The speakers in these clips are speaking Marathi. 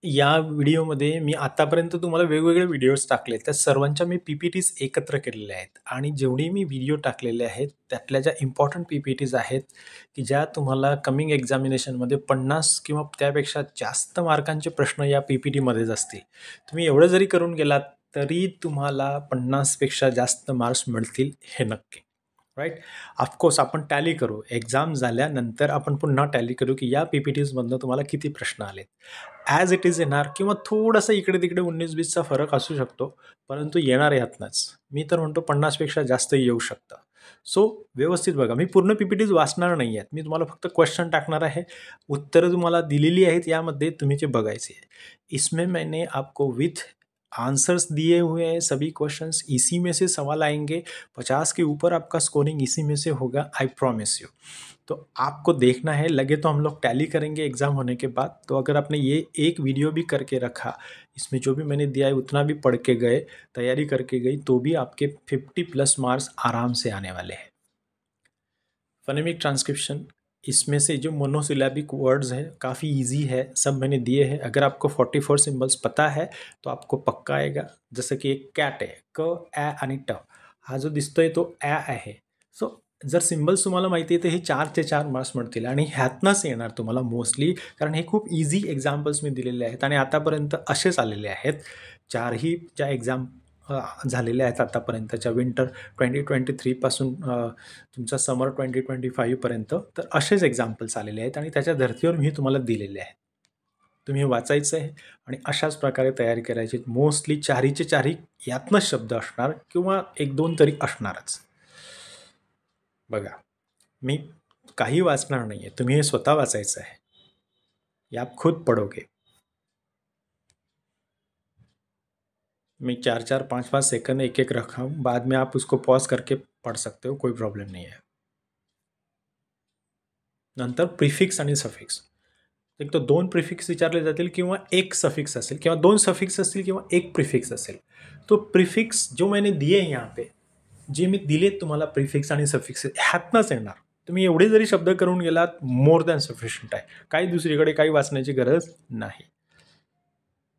या व्हिडिओमध्ये मी आतापर्यंत तुम्हाला वेगवेगळे व्हिडिओज टाकले, त्या सर्वांच्या मी पी-पी-टीज एकत्र केलेल्या आहेत आणि जेवढी मी व्हिडिओ टाकलेले आहेत, त्यातल्या ज्या इम्पॉर्टंट पी-पी-टीज आहेत, की ज्या तुम्हाला कमिंग एक्झामिनेशनमध्ये 50 किंवा त्यापेक्षा जास्त मार्कांचे प्रश्न या पी-पी-टीमध्येच असतील. तुम्ही एवढं जरी करून गेलात, तरी तुम्हाला 50 पेक्षा जास्त मार्क्स मिळतील हे नक्की. राइट? ऑफकोर्स आपण टॅली करू. एक्झाम झाल्यानंतर आपण पुन्हा टॅली करू, की या पी-पी-टीजमधनं तुम्हाला किती प्रश्न आलेत. ॲज इट इज येणार किंवा थोडंसं इकडे-तिकडे 19-20चा फरक असू शकतो, परंतु येणार यातनंच. मी तर म्हणतो 50 पेक्षा जास्तही येऊ शकतं. सो व्यवस्थित बघा. मी पूर्ण पी-पी-टीज वाचणार नाही आहेत. मी तुम्हाला फक्त क्वेश्चन टाकणार आहे. उत्तरं तुम्हाला दिलेली आहेत यामध्ये तुम्ही ते बघायचे आहे. इसमें मैंने आपको विथ आंसर्स दिए हुए हैं सभी क्वेश्चंस, इसी में से सवाल आएँगे, 50 के ऊपर आपका स्कोरिंग इसी में से होगा, आई प्रॉमिस यू। तो आपको देखना है, लगे तो हम लोग टैली करेंगे एग्ज़ाम होने के बाद। तो अगर आपने ये एक वीडियो भी करके रखा, इसमें जो भी मैंने दिया है उतना भी पढ़ के गए, तैयारी करके गई, तो भी आपके 50 प्लस मार्क्स आराम से आने वाले हैं। फ़ोनेमिक ट्रांसक्रिप्शन, इसमें से जो मोनोसिलैबिक वर्ड्स हैं काफ़ी ईजी है, सब मैंने दिए हैं। अगर आपको 44 सिम्बल्स पता है तो आपको पक्का आएगा. जसं की एक कॅट आहे, क, ॲ आणि ट. हा जो दिसतोय तो ॲ आहे. सो जर सिम्बल्स तुम्हाला माहिती आहे तर हे 4चे 4 मार्क्स मिळतील आणि ह्यातनंच येणार तुम्हाला मोस्टली, कारण हे खूप ईझी एक्झाम्पल्स मी दिलेले आहेत आणि आतापर्यंत असेच आलेले आहेत. चारही ज्या एक्झाम झालेल्या आहेत आतापर्यंतच्या, विंटर 2023 पासून तुमचा समर 2025 पर्यंत, तर असेच एक्झाम्पल्स आलेले आहेत आणि त्याच्या धर्तीवर मी तुम्हाला दिलेले आहेत. तुम्ही वाचायचं आहे आणि अशाच प्रकारे तयारी करायची. मोस्टली चारीचे चारही यातनंच शब्द असणार किंवा 1-2 तरी असणारच. बघा, मी काही वाचणार नाही आहे. तुम्ही हे स्वतः वाचायचं आहे. ये आप खुद पढ़ोगे. मैं 4-4, 5-5 सेकंड एक-एक रखा हूँ. बाद में आप उसको पॉज करके पढ़ सकते हो, कोई प्रॉब्लेम नहीं है. नंतर प्रिफिक्स आणि सफिक्स. एक तर 2 प्रिफिक्स विचारले जातील किंवा 1 सफिक्स असेल किंवा 2 सफिक्स असतील किंवा 1 प्रिफिक्स असेल. तो प्रिफिक्स जो मैंने दिए हैं यहाँ पे, जे मी दिलेत तुम्हाला प्रिफिक्स आणि सफिक्स ह्यातनंच येणार. तुम्ही एवढे जरी शब्द करून गेलात, मोर दॅन सफिशियंट आहे. काही दुसरीकडे काही वाचण्याची गरज नाही.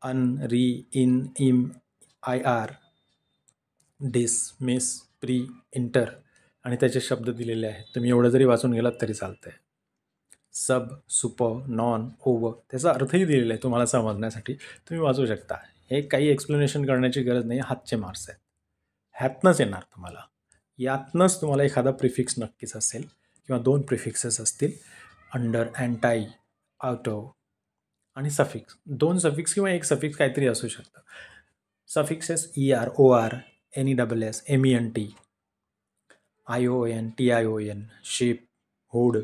अन, री, इन, इम, आय आर, डिस, मिस, प्री, इंटर आणि त्याचे शब्द दिलेले आहेत. तुम्ही एवढं जरी वाचून गेलात तरी चालतंय. सब, सुपर, नॉन, ओव्हर, त्याचा अर्थही दिलेला आहे तुम्हाला समजण्यासाठी. तुम्ही वाचू शकता. हे काही एक्सप्लेनेशन करण्याची गरज नाही. हातचे मार्क्स आहेत. ह्यातनंच येणार तुम्हाला. यातनंच तुम्हाला एखादा प्रिफिक्स नक्कीच असेल किंवा 2 प्रिफिक्सेस असतील. अंडर, अँटाई, आउट ऑफ आणि सफिक्स. 2 सफिक्स किंवा 1 सफिक्स काहीतरी असू शकतं. Suffixes ER, OR, NESS, MENT, ION, TION, ship, hood,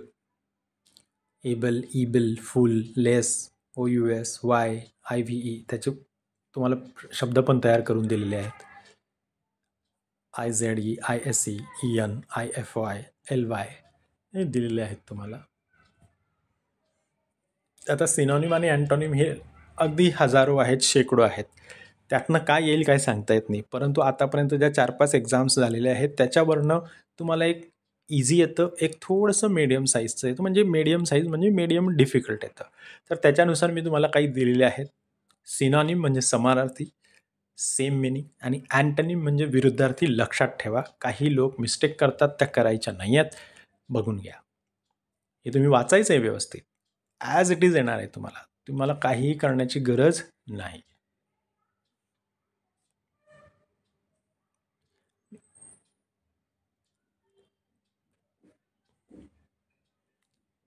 able, ible, ful, less, OUS, Y, IVE, त्याचे तुम्हाला शब्द पण तयार करून दिलेले आहेत. IZE, ISE, EN, IFY, LY हे दिलेले आहेत तुम्हाला. आता सिनॉनिम आणि अँटॉनिम हे अगदी हजारो आहेत, शेकडो आहेत. त्यातनं काय येईल काय सांगता येत नाही. परंतु आतापर्यंत ज्या 4-5 एक्झाम्स झालेल्या आहेत त्याच्यावरनं तुम्हाला एक ईझी येतं, एक थोडंसं मीडियम साईजचं येतं. म्हणजे मीडियम साईज म्हणजे मीडियम डिफिकल्ट येतं. तर त्याच्यानुसार मी तुम्हाला काही दिलेले आहेत. सिनॉनिम म्हणजे समानार्थी, सेम मिनिंग, आणि अँटोनिम म्हणजे विरुद्धार्थी. लक्षात ठेवा, काही लोक मिस्टेक करतात, त्या करायच्या नाही आहेत. बघून घ्या. हे तुम्ही वाचायचं आहे व्यवस्थित. ॲज इट इज येणार आहे तुम्हाला. तुम्हाला काहीही करण्याची गरज नाही.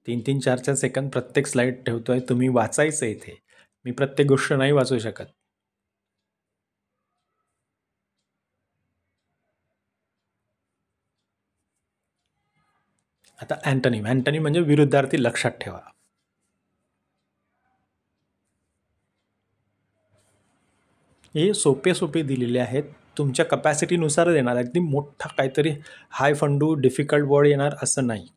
तीन 4-4 सेकंद प्रत्येक स्लाईड ठेवतोय. तुम्ही वाचायचं इथे. मी प्रत्येक गोष्ट नाही वाचू शकत. आता अँटोनिम. अँटोनिम म्हणजे विरुद्धार्थी. लक्षात ठेवा. हे सोपे दिलेले आहेत. तुमच्या कपॅसिटीनुसार येणार. अगदी मोठा काहीतरी हाय फंडू डिफिकल्ट वर्ड येणार असं नाही.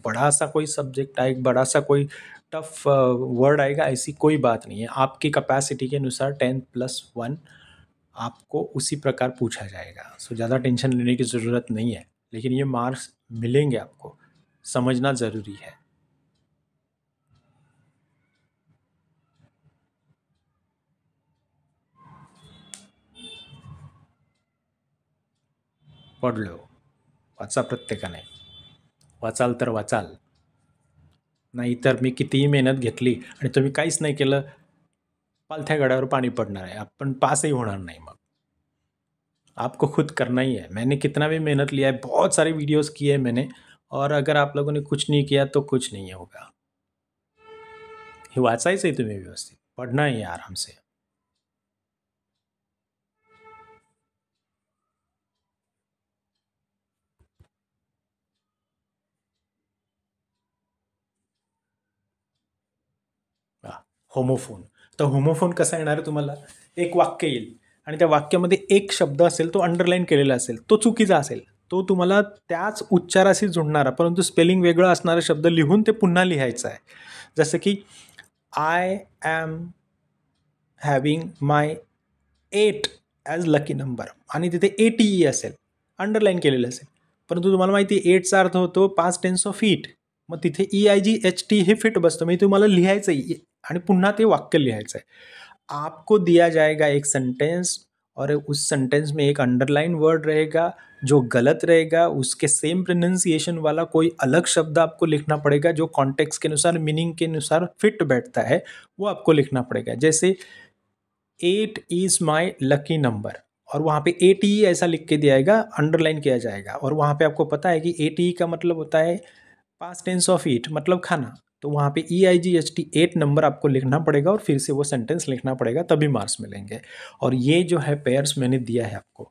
बड़ा सा कोई सब्जेक्ट आएगा, बड़ा सा कोई टफ वर्ड आएगा, ऐसी कोई बात नहीं है. आपकी कैपेसिटी के अनुसार 10+1 आपको उसी प्रकार पूछा जाएगा. सो ज़्यादा टेंशन लेने की ज़रूरत नहीं है. लेकिन ये मार्क्स मिलेंगे आपको, समझना ज़रूरी है. पडलो. वाचा प्रत्येकाने. वाचाल तर वाचाल. नाहीतर मी कितीही मेहनत घेतली आणि तुम्ही काहीच नाही केलं, पालथ्या गड्यावर पाणी पडणार आहे. आपण पासही होणार नाही मग. आपको खुद करना ही है. मैंने कितना भी मेहनत लिया है, बहुत सारे वीडियोस किए हैं मैंने, और अगर आप लोगों ने कुछ नहीं किया तो कुछ नहीं होगा. हे वाचायचं आहे तुम्ही व्यवस्थित. पढ़ना है आराम से. होमोफोन. तर होमोफोन कसा येणार आहे तुम्हाला? एक वाक्य येईल आणि त्या वाक्यामध्ये एक शब्द असेल, तो अंडरलाईन केलेला असेल, तो चुकीचा असेल, तो तुम्हाला त्याच उच्चाराशी जुळणारा परंतु स्पेलिंग वेगळं असणारा शब्द लिहून ते पुन्हा लिहायचं आहे. जसं की I am having my 8 as lucky number आणि तिथे ATE असेल, अंडरलाईन केलेलं असेल, परंतु तुम्हाला माहिती आहे 8चा अर्थ होतो पास्ट टेन्स ऑफ इट. मग तिथे EIGHT हे फिट बसतं. म्हणजे तुम्हाला लिहायचं आहे आणि पुन्हा ते वाक्य लिहायचं आहे. आपको दिया जाएगा एक सेंटेंस और उस सेंटेंस में एक अंडरलाइन वर्ड रहेगा, जो गलत रहेगा उसके सेम प्रोनाउंसिएशन वाला कोई अलग शब्द आपको लिखना पड़ेगा, जो कॉन्टेक्स्ट के अनुसार, मीनिंग के अनुसार फिट बैठता है, वो आपको लिखना पड़ेगा. जैसे 8 इज माई लकी नंबर, और वहाँ पे ATE ऐसा लिख के दिया जाएगा, अंडरलाइन किया जाएगा, और वहाँ पे आपको पता है कि ATE का मतलब होता है पास्ट टेंस ऑफ ईट, मतलब खाना. तो वहाँ पे EIGHT 8 नंबर आपको लिखना पड़ेगा और फिर से वो सेंटेंस लिखना पड़ेगा, तभी मार्क्स मिलेंगे. और ये जो है पेयर्स मैंने दिया है आपको,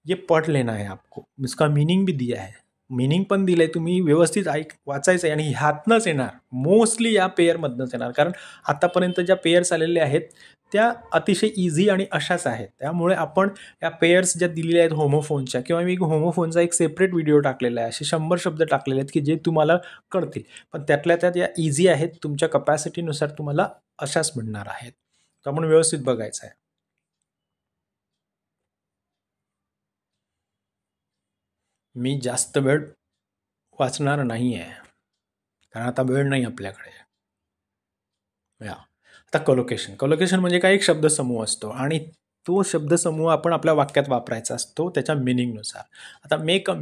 ये पढ़ लेना है आपको. इसका मीनिंग भी दिया है, मीनिंग पण दिलं आहे. तुम्ही व्यवस्थित वाचायचं आहे आणि ह्यातनंच येणार, मोस्टली या पेयरमधनंच येणार. कारण आतापर्यंत ज्या पेयर्स आलेल्या आहेत त्या अतिशय इझी आणि अशाच आहेत. त्यामुळे आपण या पेयर्स ज्या दिलेल्या आहेत होमोफोनच्या, किंवा मी होमोफोनचा एक सेपरेट व्हिडिओ टाकलेला आहे, असे 100 शब्द टाकलेले आहेत की जे तुम्हाला कळतील, पण त्यातल्या त्यात या इझी आहेत. तुमच्या कपॅसिटीनुसार तुम्हाला अशाच मिळणार आहेत. तर आपण व्यवस्थित बघायचं आहे. मी जास्त वेळ वाचणार नाही आहे, कारण आता वेळ नाही आपल्याकडे. या आता कलोकेशन म्हणजे काय? एक शब्दसमूह असतो आणि तो शब्दसमूह आपण आपल्या वाक्यात वापरायचा असतो त्याच्या मिनिंगनुसार. आता मेक अ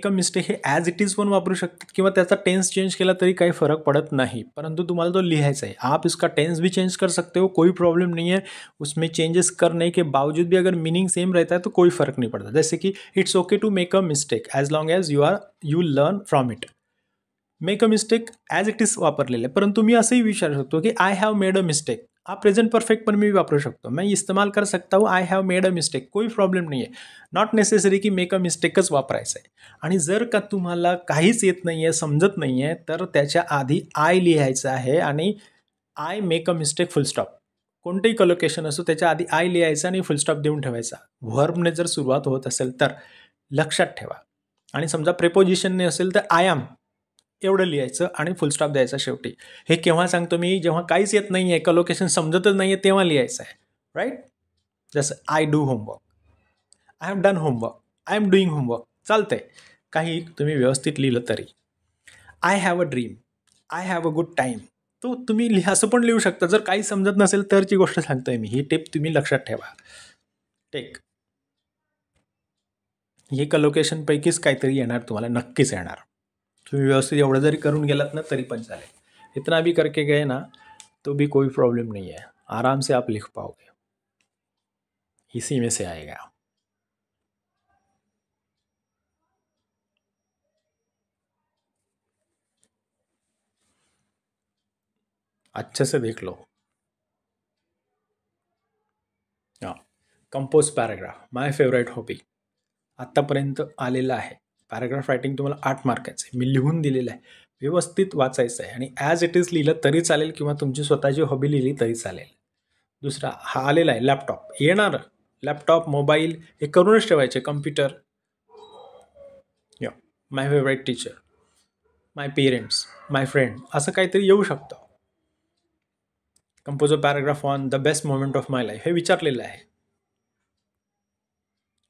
मिस्टेक हे ॲज इट इज पण वापरू शकतात किंवा त्याचा टेन्स चेंज केला तरी काही फरक पडत नाही, परंतु तुम्हाला तो लिहायचा है. आप इसका टेंस भी चेंज कर सकते हो, कोई प्रॉब्लम नहीं है. उसमें चेंजेस करने के बावजूद भी अगर मीनिंग सेम रहता है तो कोई फर्क नहीं पड़ता. जैसे कि it's okay to make a mistake as long as you learn from it. Make a mistake as it is वापरलेलं आहे, परंतु मी असंही विचारू शकतो की I have made a mistake. आप प्रेझेंट परफेक्ट पण मी वापरू शकतो. मैं इस्तेमाल कर सकता हूँ I have made a mistake, कोई प्रॉब्लेम नाही आहे. नॉट नेसेसरी की मेक अ मिस्टेकच वापरायचं आहे. आणि जर का तुम्हाला काहीच येत नाही आहे, समजत नाही आहे, तर त्याच्या आधी आय लिहायचं आहे आणि I make a mistake full stop. कोणतेही कलोकेशन असो त्याच्या आधी आय लिहायचं आणि फुल स्टॉप देऊन ठेवायचा. व्हर्बने जर सुरुवात होत असेल तर लक्षात ठेवा. आणि समजा प्रेपोजिशनने असेल तर आय एम एवढं लिहायचं आणि फुल स्टॉप द्यायचा शेवटी. हे केव्हा सांगतो मी? जेव्हा काहीच येत नाही आहे, कलोकेशन समजतच नाही आहे, तेव्हा लिहायचं आहे. राईट? जसं I do homework, I have done homework, I am doing homework, चालतंय. काही तुम्ही व्यवस्थित लिहिलं तरी. I have a dream, I have a good time, तो तुम्ही असं पण लिहू शकता. जर काही समजत नसेल तरची गोष्ट सांगतोय मी. ही टिप तुम्ही लक्षात ठेवा. टेक हे कलोकेशनपैकीच काहीतरी येणार तुम्हाला, नक्कीच येणार. तुम्ही व्यवस्थित एवढं जरी करून गेलात ना तरी पण चालेल. इतना भी करके गए ना तो भी कोई प्रॉब्लम नहीं है, आराम से आप लिख पाओगे, इसी में से आएगा. अच्छे से देख लो. हां, कंपोज पॅराग्राफ, माय फेवरेट हॉबी. आत्तापर्यंत आलेलं आहे. पॅराग्राफ रायटिंग तुम्हाला 8 मार्काचं आहे. मी लिहून दिलेलं आहे. व्यवस्थित वाचायचं आहे आणि ॲज इट इज लिहिलं तरी चालेल किंवा तुमची स्वतःची हॉबी लिहिली तरी चालेल. दुसरा हा आलेला आहे लॅपटॉप. येणार लॅपटॉप, मोबाईल हे करूनच ठेवायचे. कम्प्युटर, या माय फेवरेट टीचर, माय पेरेंट्स, माय फ्रेंड, असं काहीतरी येऊ शकतं. Compose a paragraph on the best moment of my life हे विचारलेलं आहे.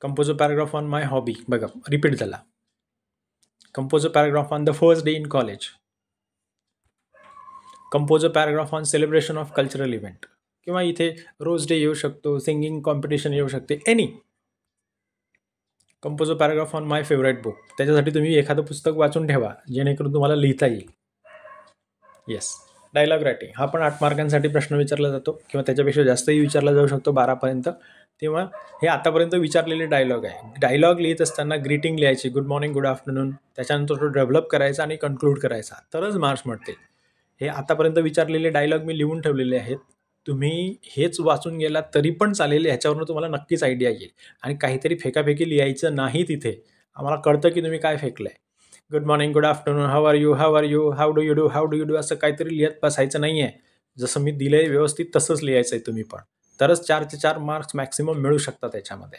Compose a paragraph on my hobby, बघा रिपीट झाला. Compose a paragraph on the first day in college. Compose a paragraph on celebration of cultural event, किंवा इथे रोज डे येऊ शकतो, सिंगिंग कॉम्पिटिशन येऊ शकते, any. Compose a paragraph on my favourite book. त्याच्यासाठी तुम्ही एखादं पुस्तक वाचून ठेवा, जेणेकरून तुम्हाला लिहिता येईल. येस. डायलॉग रायटिंग हा पण 8 मार्कांसाठी प्रश्न विचारला जातो किंवा त्याच्यापेक्षा जास्तही विचारला जाऊ शकतो 12पर्यंत. तेव्हा हे आतापर्यंत विचारलेले डायलॉग आहे. डायलॉग लिहित असताना ग्रीटिंग लिहायची, गुड मॉर्निंग, गुड आफ्टरनून. त्याच्यानंतर तो डेव्हलप करायचा आणि कन्क्लूड करायचा, तरच मार्क्स मिळतील. हे आतापर्यंत विचारलेले डायलॉग मी लिहून ठेवलेले आहेत. तुम्ही हेच वाचून गेलात तरी पण चालेल, ह्याच्यावरून तुम्हाला नक्कीच आयडिया येईल. आणि काहीतरी फेकाफेकी लिहायचं नाही तिथे. आम्हाला कळतं की तुम्ही काय फेकलंय. Good morning, good afternoon, how are you, how are you, how do you do, how do you do, असं काहीतरी लिहत बसायचं नाही आहे. जसं मी दिलंय व्यवस्थित तसंच लिहायचं आहे तुम्ही पण. तरच 4चे 4 मार्क्स मॅक्सिमम मिळू शकतात त्याच्यामध्ये.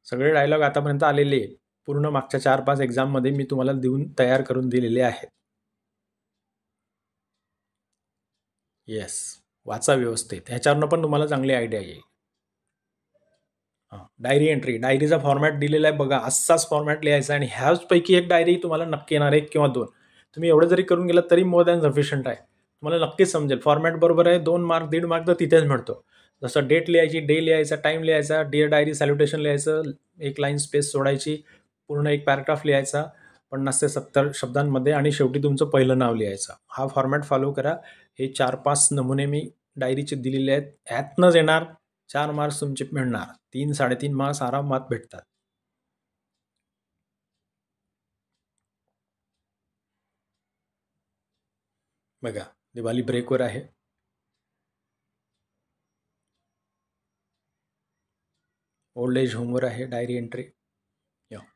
सगळे डायलॉग आतापर्यंत आलेले पूर्ण मागच्या 4-5 एक्झाममध्ये मी तुम्हाला देऊन तयार करून दिलेले आहेत. येस. वाचा व्यवस्थित. ह्याच्यावरनं पण तुम्हाला चांगली आयडिया येईल. Diary entry. डायरीचा फॉर्मॅट दिलेला आहे बघा, असाच फॉर्मॅट लिहायचा आणि ह्याचपैकी एक डायरी तुम्हाला नक्की येणार, 1 किंवा 2. तुम्ही एवढं जरी करून गेलात तरी मोर दॅन सफिशियंट आहे. तुम्हाला नक्कीच समजेल. फॉर्मॅट बरोबर आहे, 2 मार्क, 1.5 मार्क तर तिथेच मिळतो. जसं डेट लिहायची, डे लिहायचा, टाईम लिहायचा, डिअर डायरी सॅल्युटेशन लिहायचं, 1 लाईन स्पेस सोडायची, पूर्ण 1 पॅराग्राफ लिहायचा 50 ते 70 शब्दांमध्ये आणि शेवटी तुमचं पहिलं नाव लिहायचं. हा फॉर्मॅट फॉलो करा. हे 4-5 नमुने मी डायरीचे दिलेले आहेत. ह्यातनंच येणार 4 मार्क्स तुमचे मिळणार. 3-3.5 मार्क्स आरामात भेटतात. बघा, दिवाळी ब्रेकवर आहे. ओल्ड एज होमवर आहे डायरी एंट्री.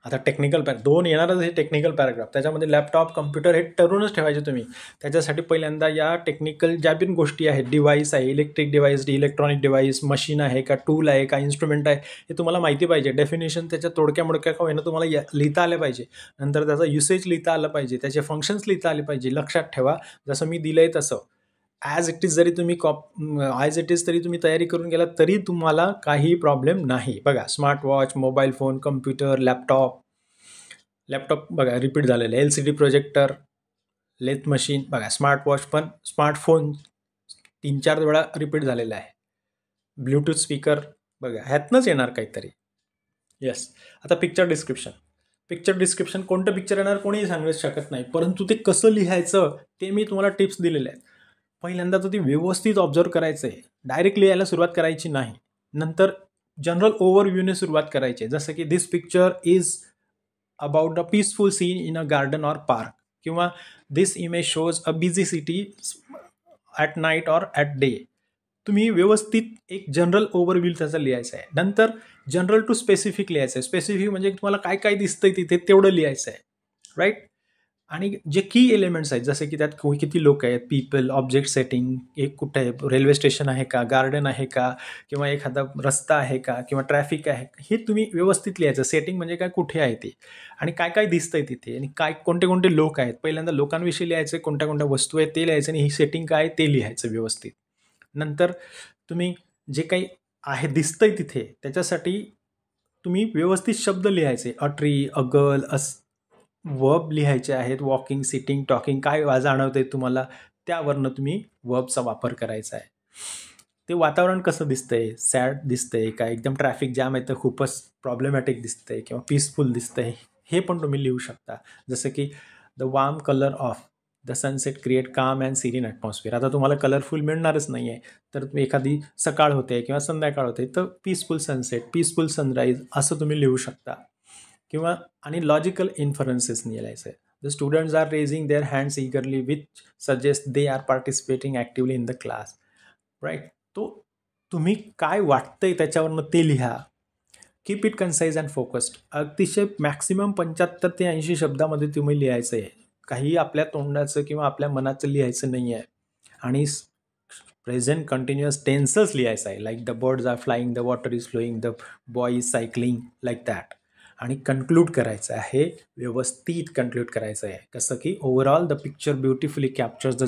आता टेक्निकल 2 येणारच हे टेक्निकल पॅराग्राफ. त्याच्यामध्ये लॅपटॉप, कम्प्युटर हे ठरवूनच ठेवायचे तुम्ही. त्याच्यासाठी पहिल्यांदा या टेक्निकल ज्या पण गोष्टी आहेत, डिव्हाइस आहे, electric device, electronic device, machine आहे का, टूल आहे का, इन्स्ट्रुमेंट आहे, हे तुम्हाला माहिती पाहिजे. डेफिनेशन त्याच्या तोडक्या मोडक्या का होईना तुम्हाला लिहिता आलं पाहिजे. नंतर त्याचा युसेज लिहिता आलं पाहिजे, त्याचे फंक्शन्स लिहिता आले पाहिजे. लक्षात ठेवा, जसं मी दिलंय तसं ॲज इट इज जरी तुम्ही ॲज इट इज तरी तुम्ही तयारी करून गेलात तरी तुम्हाला काही प्रॉब्लेम नाही. बघा, smart watch, mobile phone, computer, laptop बघा रिपीट झालेलं आहे. LCD प्रोजेक्टर, लेथ मशीन बघा, स्मार्ट वॉच पण, स्मार्टफोन 3-4 वेळा रिपीट झालेला आहे. ब्लूटूथ स्पीकर बघा, ह्यातनंच येणार काहीतरी. येस. आता पिक्चर डिस्क्रिप्शन कोणतं पिक्चर येणार कोणीही सांगू शकत नाही, परंतु ते कसं लिहायचं ते मी तुम्हाला टिप्स दिलेले आहेत. पहिल्यांदा तर ते व्यवस्थित ऑब्झर्व करायचं आहे. डायरेक्ट लिहायला सुरुवात करायची नाही. नंतर जनरल ओव्हरव्ह्यूने सुरुवात करायची, जसं की this picture is about a peaceful scene in a garden or park, किंवा this image shows a busy city at night or at day. तुम्ही व्यवस्थित एक जनरल ओव्हरव्ह्यू त्याचा लिहायचा आहे. नंतर जनरल टू स्पेसिफिक लिहायचं आहे. स्पेसिफिक म्हणजे तुम्हाला काय काय दिसतंय तिथे तेवढं लिहायचं आहे, राईट. आणि जे की एलिमेंट्स आहेत, जसे की त्यात किती लोक आहेत, पीपल, ऑब्जेक्ट सेटिंग, एक कुठे आहे, रेल्वे स्टेशन आहे का, गार्डन आहे का, किंवा एखादा रस्ता आहे का, किंवा ट्रॅफिक आहे, हे तुम्ही व्यवस्थित लिहायचं. सेटिंग म्हणजे काय, कुठे आहे ते, आणि काय काय दिसतंय तिथे, आणि काय कोणते कोणते लोक आहेत. पहिल्यांदा लोकांविषयी लिहायचं, कोणत्या कोणत्या वस्तू आहेत ते लिहायचं, आणि ही सेटिंग काय ते लिहायचं व्यवस्थित. नंतर तुम्ही जे काही आहे दिसतंय तिथे त्याच्यासाठी तुम्ही व्यवस्थित शब्द लिहायचे. A tree, a girl, verb लिहायचे आहेत. वॉकिंग, सिटिंग, टॉकिंग, काय जाणवतंय तुम्हाला त्यावरनं तुम्ही वर्बचा वापर करायचा आहे. ते वातावरण कसं दिसतंय, सॅड दिसतंय का, एकदम ट्रॅफिक जॅम आहे तर खूपच प्रॉब्लेमॅटिक दिसतंय, किंवा पीसफुल दिसतंय, हे पण तुम्ही लिहू शकता. जसं की the warm colour of the sunset create काम अँड सिरीन ॲटमॉस्फिअर. आता तुम्हाला कलरफुल मिळणारच नाही आहे, तर तुम्ही एखादी सकाळ होते किंवा संध्याकाळ होते तर पीसफुल सनसेट, पीसफुल सनराईज असं तुम्ही लिहू शकता. किंवा आणि लॉजिकल इन्फरन्सेस लिहायचं आहे. The students are raising their hands eagerly which suggest they are participating actively in the class, right. तो तुम्ही काय वाटतंय त्याच्यावरनं ते लिहा. Keep it concise and focused. अतिशय मॅक्सिमम 75 ते 80 शब्दामध्ये तुम्ही लिहायचं आहे. काही आपल्या तोंडाचं किंवा आपल्या मनाचं लिहायचं नाही आहे. आणि प्रेझेंट कंटिन्युअस टेन्सच लिहायचं आहे. Like the birds are flying, the water is flowing, the boy is cycling, like that. आणि कन्क्लूड करायचं आहे, व्यवस्थित कन्क्लूड करायचं आहे. कसं की overall the picture beautifully captures the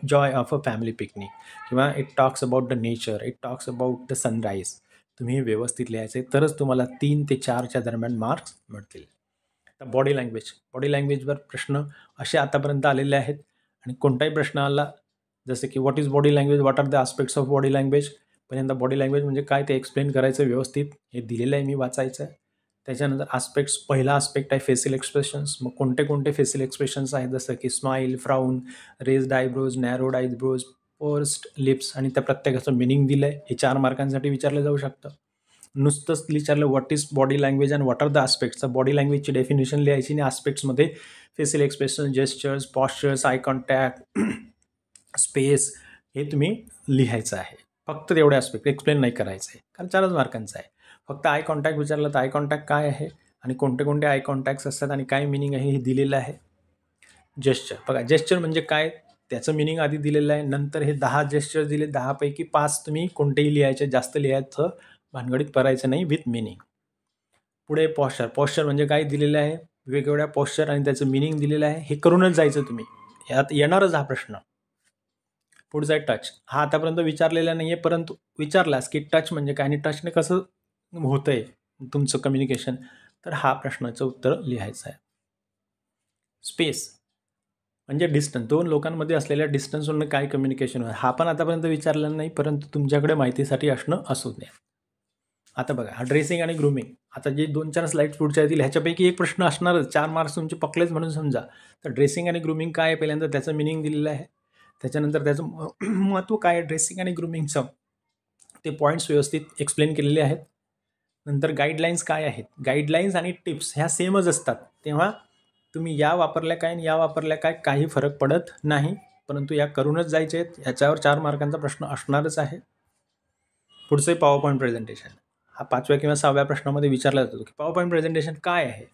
joy of a family picnic, किंवा it talks about the nature, it talks about the sunrise. तुम्ही व्यवस्थित लिहायचं आहे, तरच तुम्हाला 3 ते 4च्या दरम्यान मार्क्स मिळतील. आता बॉडी लँग्वेजवर प्रश्न असे आतापर्यंत आलेले आहेत. आणि कोणताही प्रश्न आला, जसं की what is body language, what are the aspects of body language, पहिल्यांदा बॉडी लँग्वेज म्हणजे काय ते एक्सप्लेन करायचं व्यवस्थित. हे दिलेलं आहे, मी वाचायचं आहे. त्याच्यानंतर आस्पेक्ट्स, पहिला आस्पेक्ट आहे फेशियल एक्सप्रेशन्स. मग कोणते कोणते फेशियल एक्सप्रेशन्स आहेत, जसं की smile, frown, raised eyebrows, narrowed eyebrows, pursed lips, आणि त्या प्रत्येकाचं मिनिंग दिलं आहे. हे 4 मार्कांसाठी विचारलं जाऊ शकतं. नुसतंच विचारलं what is body language and what are the aspects, body लँग्वेजची डेफिनेशन लिहायची आणि आस्पेक्ट्समध्ये facial expression, gestures, postures, eye contact, space, हे तुम्ही लिहायचं आहे. फक्त तेवढे आस्पेक्ट, एक्सप्लेन नाही करायचं आहे, कारण 4च मार्कांचं आहे. फक्त आय कॉन्टॅक्ट विचारलं तर आय कॉन्टॅक्ट काय आहे आणि कोणते कोणते आय कॉन्टॅक्ट्स असतात आणि काय मिनिंग आहे हे दिलेलं आहे. जेस्चर, बघा जेस्चर म्हणजे काय, त्याचं मिनिंग आधी दिलेलं आहे. नंतर हे 10 जेस्चर दिले, 10पैकी 5 तुम्ही कोणतेही लिहायचे, जास्त लिहायचं भानगडीत करायचं नाही, विथ मिनिंग. पुढे पॉस्चर, पॉस्चर म्हणजे काय दिलेलं आहे, वेगवेगळ्या पॉस्चर आणि त्याचं मिनिंग दिलेलं आहे. हे करूनच जायचं तुम्ही, यात येणारच हा प्रश्न. पुढचा आहे टच. हा आतापर्यंत विचारलेला नाही आहे, परंतु विचारलास की टच म्हणजे काय आणि टचने कसं होतं आहे तुमचं कम्युनिकेशन, तर हा प्रश्नाचं उत्तर लिहायचं आहे. स्पेस म्हणजे डिस्टन्स, 2 लोकांमध्ये असलेल्या डिस्टन्सवरून काय कम्युनिकेशन होईल, हा पण आतापर्यंत विचारलेला नाही, परंतु तुमच्याकडे माहितीसाठी असणं असू द्या. आता बघा, ड्रेसिंग आणि ग्रूमिंग, आता जे 2-4 स्लाईड्स पुढच्या येतील ह्याच्यापैकी एक प्रश्न असणारच, 4 मार्क्स तुमचे पकलेच म्हणून समजा. तर ड्रेसिंग आणि ग्रूमिंग काय आहे, पहिल्यांदा त्याचं मिनिंग दिलेलं आहे. त्याच्यानंतर त्याचं महत्त्व काय आहे ड्रेसिंग आणि ग्रूमिंगचं, ते पॉईंट्स व्यवस्थित एक्सप्लेन केलेले आहेत. नंतर गाईडलाईन्स काय आहेत, गाईडलाईन्स आणि टिप्स ह्या सेमच असतात, तेव्हा तुम्ही या वापरल्या काय आणि या वापरल्या काय काही फरक पडत नाही, परंतु या करूनच जायचे आहेत. याच्यावर 4 मार्कांचा प्रश्न असणारच आहे. पुढचे पॉवर पॉईंट प्रेझेंटेशन, हा 5व्या किंवा 6व्या प्रश्नामध्ये विचारला जातो की पॉवर पॉईंट प्रेझेंटेशन काय आहे,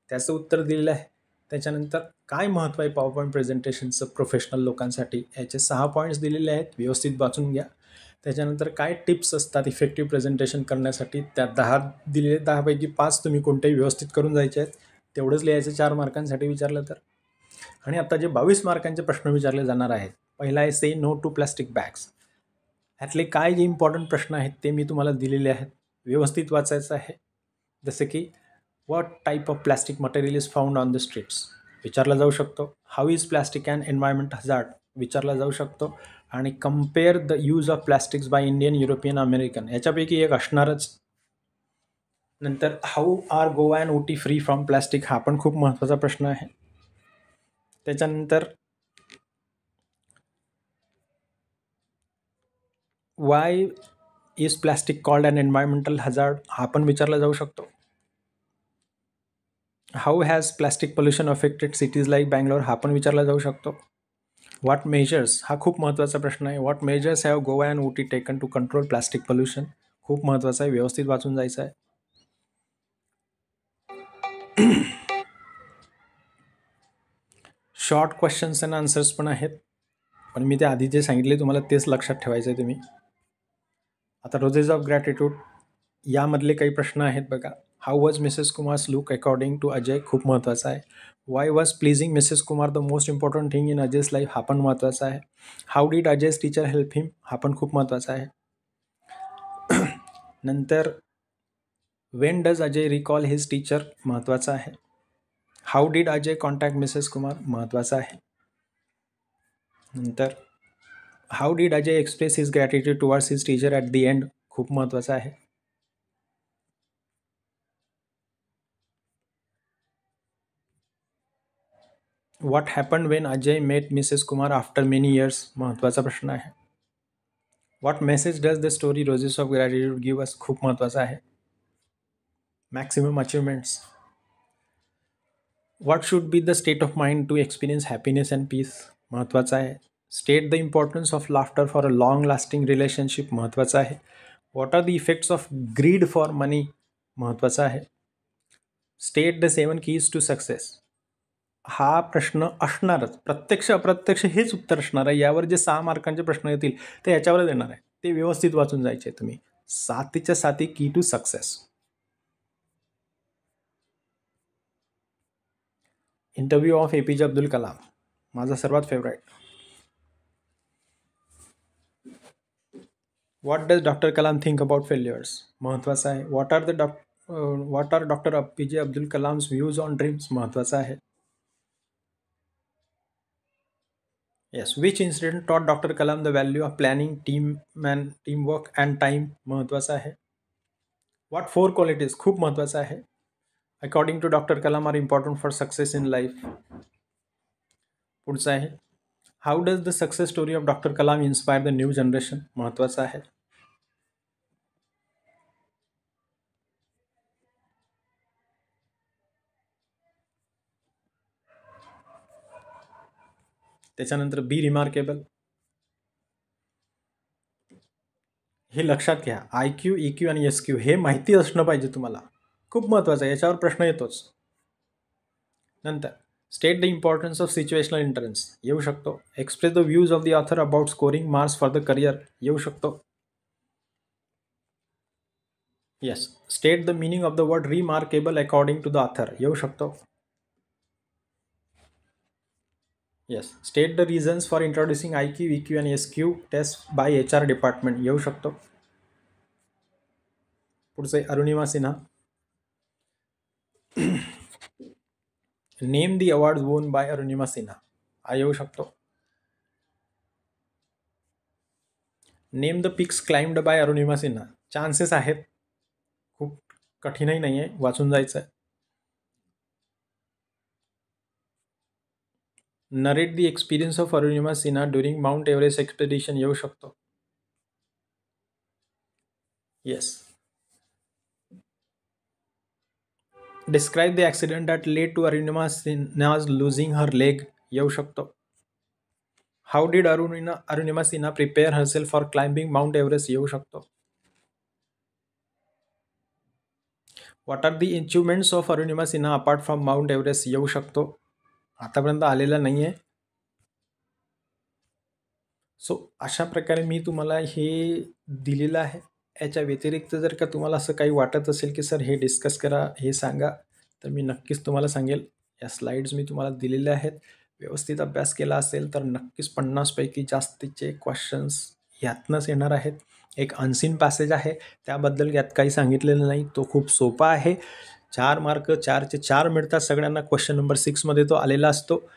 त्याचं उत्तर दिलेलं आहे. त्याच्यानंतर काय महत्त्व आहे पॉवर पॉईंट प्रेझेंटेशनचं प्रोफेशनल लोकांसाठी, याचे 6 पॉईंट्स दिलेले आहेत, व्यवस्थित वाचून घ्या. त्याच्यानंतर काय टिप्स असतात इफेक्टिव्ह प्रेझेंटेशन करण्यासाठी, त्यात 10 दिलेले, 10पैकी 5 तुम्ही कोणतेही व्यवस्थित करून जायचे आहेत, तेवढंच लिहायचं 4 मार्कांसाठी विचारलं तर. आणि आता जे 22 मार्कांचे प्रश्न विचारले जाणार आहेत, पहिला आहे से नो टू प्लास्टिक बॅग्स. ह्यातले काय जे इम्पॉर्टंट प्रश्न आहेत ते मी तुम्हाला दिलेले आहेत, व्यवस्थित वाचायचं आहे. जसे की what type of plastic material is found on the streets विचारला जाऊ शकतो. How is plastic and environment hazard विचारला जाऊ शकतो. आणि compare the use of plastics by Indian, European, American, याच्यापैकी एक असणारच. नंतर how are Goa and Ooty free from plastic, हा पण खूप महत्त्वाचा प्रश्न आहे. त्याच्यानंतर why is plastic called and environmental hazard, हा पण विचारला जाऊ शकतो. How has plastic pollution affected cities like Bangalore, हा पण विचारला जाऊ शकतो. व्हॉट मेजर्स, हा खूप महत्त्वाचा प्रश्न आहे. What measures have Goa and Ooty taken to control plastic pollution, खूप महत्त्वाचं आहे, व्यवस्थित वाचून जायचं आहे. शॉर्ट क्वेश्चन्स अँड आन्सर्स पण आहेत, पण मी ते आधी जे सांगितले तुम्हाला तेच लक्षात ठेवायचं आहे तुम्ही. आता रोजेस ऑफ ग्रॅटिट्यूड यामधले काही प्रश्न आहेत बघा. How was Mrs Kumar's look according to Ajay, खूप महत्त्वाचा आहे. Why was pleasing Mrs Kumar the most important thing in Ajay's life, हा पण महत्त्वाचा आहे. How did Ajay's teacher help him, हा पण खूप महत्त्वाचा आहे. नंतर when does Ajay recall his teacher, महत्त्वाचा आहे. How did Ajay contact Mrs Kumar, महत्त्वाचा आहे. नंतर how did Ajay express his gratitude towards his teacher at the end, खूप महत्त्वाचा आहे. What happened when Ajay met Mrs Kumar after many years, महत्त्वाचा प्रश्न आहे. What message does the story roses of gratitude give us, खूप महत्त्वाचा आहे. Maximum achievements. What should be the state of mind to experience happiness and peace, महत्त्वाचा आहे. State the importance of laughter for a long lasting relationship, महत्त्वाचा आहे. What are the effects of greed for money, महत्त्वाचा आहे. State the 7 keys to success, हा प्रश्न असणारच, प्रत्यक्ष अप्रत्यक्ष हेच उत्तर असणार आहे. यावर जे 6 मार्कांचे प्रश्न येतील ते याच्यावरच येणार आहे, ते व्यवस्थित वाचून जायचे तुम्ही. 7च्या 7 key to success. Interview of APJ Abdul Kalam, माझा सर्वात favourite. What does doctor Kalam think about failures, महत्त्वाचा आहे. What are doctor APJ Abdul Kalam's views on dreams, महत्त्वाचा आहे. Yes, which incident taught doctor Kalam the value of planning, teamwork and time, महत्त्वाचा आहे. व्हॉट 4 क्वालिटीज, खूप महत्त्वाचा आहे. According to doctor Kalam are important for success in life. पुढचं आहे, how does the success story of doctor Kalam inspire the new generation. महत्त्वाचं आहे. त्याच्यानंतर बी रिमार्केबल. हे लक्षात घ्या, आय क्यू, ई क्यू आणि एस क्यू हे माहिती असणं पाहिजे तुम्हाला. खूप महत्त्वाचं आहे, याच्यावर प्रश्न येतोच. नंतर state the importance of situational inference येऊ शकतो. Express the views of the author about scoring marks for the career येऊ शकतो. Yes. State the meaning of the word remarkable according to the author येऊ शकतो. Yes. State the reasons for introducing I Q, E Q आणि S Q test by HR department येऊ शकतो. पुढचे Arunima Sinha. Name the award won by Arunima Sinha हा येऊ शकतो. Name the peaks climbed by Arunima Sinha chances आहेत, खूप कठीणही नाही आहे, वाचून जायचं आहे. Narrate the experience of Arunima Sinha during Mount Everest expedition येऊ शकतो. Yes. Describe the accident that led to Arunima Sinha's losing her leg येऊ शकतो. How did Arunima Sinha prepare herself for climbing Mount Everest येऊ शकतो. What are the achievements of Arunima Sinha apart from Mount Everest येऊ शकतो. आतापर्यंत आलेला नाही आहे. सो अशा प्रकारे मी तुम्हाला हे दिलेलं आहे. याच्या व्यतिरिक्त जर का तुम्हाला असं काही वाटत असेल की सर हे डिस्कस करा, हे सांगा, तर मी नक्कीच तुम्हाला सांगेल. या स्लाईड्स मी तुम्हाला दिलेल्या आहेत. व्यवस्थित अभ्यास केला असेल तर नक्कीच 50 पैकी जास्तीचे क्वेश्चन्स ह्यातनंच येणार आहेत. एक अनसीन पॅसेज आहे, त्याबद्दल यात काही सांगितलेलं नाही. तो खूप सोपा आहे. 4 मार्क 4चे 4 मिळतात सगळ्यांना. क्वेश्चन नंबर 6मध्ये तो आलेला असतो.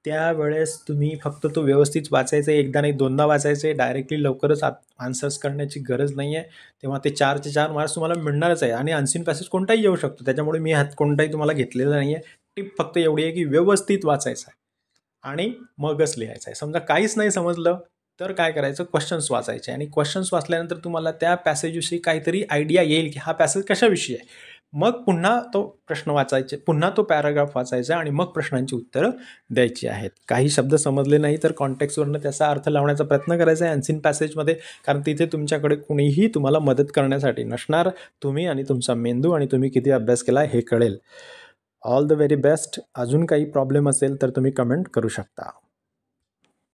त्यावेळेस तुम्ही फक्त तो व्यवस्थित वाचायचा आहे, एकदा नाही दोनदा वाचायचं आहे. डायरेक्टली लवकरच आन्सर्स करण्याची गरज नाही आहे. तेव्हा ते 4चे 4 मार्क्स तुम्हाला मिळणारच आहे. आणि अनसीन पॅसेज कोणताही येऊ शकतो, त्याच्यामुळे मी ह्यात कोणताही तुम्हाला घेतलेला नाही आहे. टिप फक्त एवढी आहे की व्यवस्थित वाचायचं आहे आणि मगच लिहायचं आहे. समजा काहीच नाही समजलं तर काय करायचं, क्वेश्चन्स वाचायचे. आणि क्वेश्चन्स वाचल्यानंतर तुम्हाला त्या पॅसेजविषयी काहीतरी आयडिया येईल की हा पॅसेज कशाविषयी आहे. मग पुन्हा तो प्रश्न वाचायचे, पुन्हा तो पॅराग्राफ वाचायचा आणि मग प्रश्नांची उत्तरं द्यायची आहेत. काही शब्द समजले नाही तर कॉन्टेक्स्टवरनं त्याचा अर्थ लावण्याचा प्रयत्न करायचा आहे अनसीन पॅसेजमध्ये, कारण तिथे तुमच्याकडे कुणीही तुम्हाला मदत करण्यासाठी नसणार. तुम्ही आणि तुमचा मेंदू आणि तुम्ही किती अभ्यास केला हे कळेल. All the very best. अजून काही प्रॉब्लेम असेल तर तुम्ही कमेंट करू शकता.